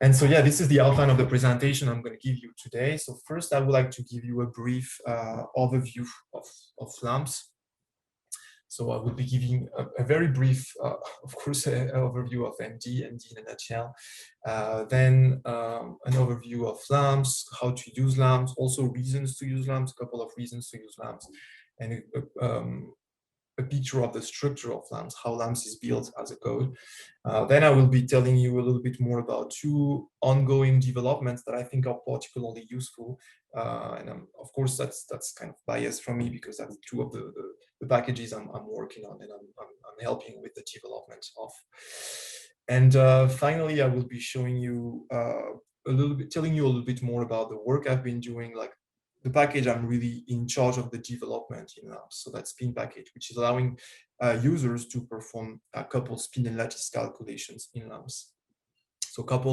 And so, yeah, this is the outline of the presentation I'm going to give you today. So first, I would like to give you a brief overview of LAMMPS. So I will be giving a very brief, of course, overview of MD in a nutshell. Then an overview of LAMMPS, how to use LAMMPS, also reasons to use LAMMPS, a couple of reasons to use LAMMPS, and a picture of the structure of LAMMPS, how LAMMPS is built as a code. Then I will be telling you a little bit more about two ongoing developments that I think are particularly useful. And of course, that's kind of biased from me because that's two of the packages I'm working on and I'm helping with the development of. And finally, I will be showing you telling you a little bit more about the work I've been doing, like the package I'm really in charge of the development in LAMMPS. So that spin package, which is allowing users to perform a couple spin and lattice calculations in LAMMPS. So couple